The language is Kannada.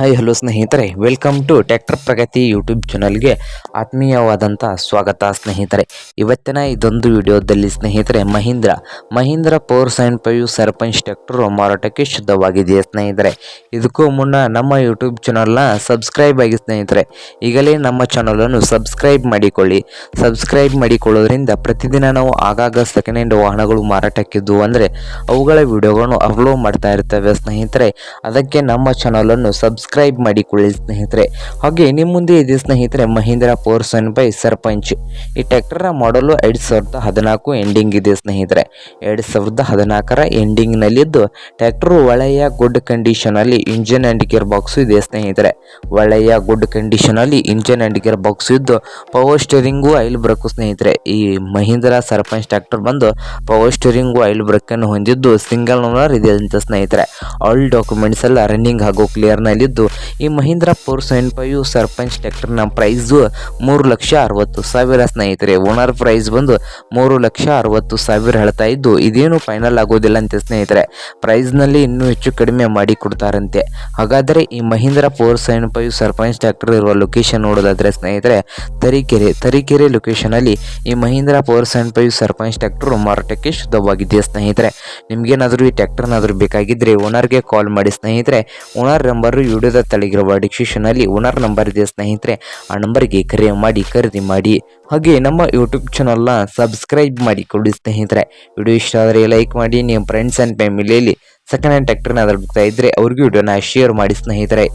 ಹಾಯ್ ಹಲೋ ಸ್ನೇಹಿತರೆ, welcome to tractor Pragati YouTube ಚಾನಲ್ಗೆ ಆತ್ಮೀಯವಾದಂಥ ಸ್ವಾಗತ ಸ್ನೇಹಿತರೆ. ಇವತ್ತಿನ ಇದೊಂದು ವಿಡಿಯೋದಲ್ಲಿ ಸ್ನೇಹಿತರೆ ಮಹೀಂದ್ರ 475 ಸರ್ಪಂಚ್ ಟ್ರ್ಯಾಕ್ಟರ್ ಮಾರಾಟಕ್ಕೆ ಶುದ್ಧವಾಗಿದೆಯೇ ಸ್ನೇಹಿತರೆ. ಇದಕ್ಕೂ ಮುನ್ನ ನಮ್ಮ ಯೂಟ್ಯೂಬ್ ಚಾನಲ್ನ ಸಬ್ಸ್ಕ್ರೈಬ್ ಆಗಿ ಸ್ನೇಹಿತರೆ. ಈಗಲೇ ನಮ್ಮ ಚಾನಲನ್ನು ಸಬ್ಸ್ಕ್ರೈಬ್ ಮಾಡಿಕೊಳ್ಳಿ. ಸಬ್ಸ್ಕ್ರೈಬ್ ಮಾಡಿಕೊಳ್ಳೋದ್ರಿಂದ ಪ್ರತಿದಿನ ನಾವು ಆಗಾಗ ಸೆಕೆಂಡ್ ಹ್ಯಾಂಡ್ ವಾಹನಗಳು ಮಾರಾಟಕ್ಕಿದ್ದು ಅಂದರೆ ಅವುಗಳ ವಿಡಿಯೋಗಳನ್ನು ಅಪ್ಲೋಡ್ ಮಾಡ್ತಾ ಇರ್ತೇವೆ ಸ್ನೇಹಿತರೆ. ಅದಕ್ಕೆ ನಮ್ಮ ಚಾನಲನ್ನು ಸಬ್ಸ್ಕ್ರೈಬ್ ಮಾಡಿಕೊಳ್ಳಿ ಸ್ನೇಹಿತರೆ. ಹಾಗೆ ನಿಮ್ಮ ಮುಂದೆ ಇದೆ ಸ್ನೇಹಿತರೆ ಮಹೀಂದ್ರ 475 ಸರ್ಪಂಚ್. ಈ ಟ್ರ್ಯಾಕ್ಟರ್ ಮಾಡಲು 2014 ಎಂಡಿಂಗ್ ಇದೆ ಸ್ನೇಹಿತರೆ. 2014 ಎಂಡಿಂಗ್ ನಲ್ಲಿದ್ದು ಟ್ರ್ಯಾಕ್ಟರ್ ಒಳ್ಳೆಯ ಗುಡ್ ಕಂಡೀಷನ್ ಅಲ್ಲಿ ಇಂಜಿನ್ ಅಂಡ್ ಗೇರ್ ಬಾಕ್ಸ್ ಇದೆ ಸ್ನೇಹಿತರೆ. ಒಳ್ಳೆಯ ಗುಡ್ ಕಂಡೀಷನ್ ಅಲ್ಲಿ ಇಂಜಿನ್ ಅಂಡ್ ಗೇರ್ ಬಾಕ್ಸ್ ಇದ್ದು ಪವರ್ ಸ್ಟೀರಿಂಗು ಆಯಿಲ್ ಬ್ರೇಕ್ ಸ್ನೇಹಿತರೆ. ಈ ಮಹೀಂದ್ರ ಸರ್ಪಂಚ್ ಟ್ರ್ಯಾಕ್ಟರ್ ಬಂದು ಪವರ್ ಸ್ಟೀರಿಂಗು ಆಯಿಲ್ ಬ್ರೇಕ್ ಅನ್ನು ಹೊಂದಿದ್ದು ಸಿಂಗಲ್ ಓನರ್ ಇದೆ ಅಂತ ಸ್ನೇಹಿತರೆ. ಆಲ್ ಡಾಕ್ಯುಮೆಂಟ್ಸ್ ಎಲ್ಲ ರನ್ನಿಂಗ್ ಹಾಗೂ ಕ್ಲಿಯರ್ ನಲ್ಲಿದ್ದು ಈ ಮಹೀಂದ್ರ 475 ಸರ್ಪಂಚ್ ಟ್ರ್ಯಾಕ್ಟರ್ ನ ಪ್ರೈಸ್ 3,60,000 ಸ್ನೇಹಿತರೆ. ಓನರ್ ಪ್ರೈಸ್ ಬಂದು 3,60,000 ಹೇಳ್ತಾ ಇದ್ದು ಇದೇನು ಫೈನಲ್ ಆಗೋದಿಲ್ಲ ಅಂತ ಸ್ನೇಹಿತರೆ. ಪ್ರೈಸ್ ನಲ್ಲಿ ಇನ್ನೂ ಹೆಚ್ಚು ಕಡಿಮೆ ಮಾಡಿ ಕೊಡ್ತಾರಂತೆ. ಹಾಗಾದರೆ ಈ ಮಹೀಂದ್ರ 475 ಸರ್ಪಂಚ್ ಟ್ರ್ಯಾಕ್ಟರ್ ಇರುವ ಲೊಕೇಶನ್ ನೋಡೋದಾದ್ರೆ ಸ್ನೇಹಿತರೆ ತರೀಕೆರೆ ಲೊಕೇಶನ್ ಅಲ್ಲಿ ಈ ಮಹೀಂದ್ರ 475 ಸರ್ಪಂಚ್ ಟ್ರ್ಯಾಕ್ಟರ್ ಮಾರಾಟಕ್ಕೆ ಶುದ್ಧವಾಗಿದೆ ಸ್ನೇಹಿತರೆ. ನಿಮ್ಗೇನಾದರೂ ಈ ಟ್ರ್ಯಾಕ್ಟರ್ನಾದರೂ ಬೇಕಾಗಿದ್ರೆ ಓನರ್ಗೆ ಕಾಲ್ ಮಾಡಿ ಸ್ನೇಹಿತರೆ. ಓನರ್ ನಂಬರ್ ವಿಡಿಯೋದ ತಳಗಿರುವ ಡಿಸ್ಕ್ರಿಪ್ಷನ್ ಅಲ್ಲಿ ಓನರ್ ನಂಬರ್ ಇದೆ ಸ್ನೇಹಿತರೆ. ಆ ನಂಬರ್ಗೆ ಕರೆ ಮಾಡಿ ಖರೀದಿ ಮಾಡಿ. ಹಾಗೆ ನಮ್ಮ ಯೂಟ್ಯೂಬ್ ಚಾನಲ್ನ ಸಬ್ಸ್ಕ್ರೈಬ್ ಮಾಡಿಕೊಳ್ಳಿ ಸ್ನೇಹಿತರೆ. ವಿಡಿಯೋ ಇಷ್ಟ ಆದರೆ ಲೈಕ್ ಮಾಡಿ. ನಿಮ್ಮ ಫ್ರೆಂಡ್ಸ್ ಆ್ಯಂಡ್ ಫ್ಯಾಮಿಲಿಯಲ್ಲಿ ಸೆಕೆಂಡ್ ಹ್ಯಾಂಡ್ ಟ್ರ್ಯಾಕ್ಟರ್ನ ಬಿಡ್ತಾ ಇದ್ದರೆ ಅವ್ರಿಗೂ ವಿಡಿಯೋನ ಶೇರ್ ಮಾಡಿ ಸ್ನೇಹಿತರೆ.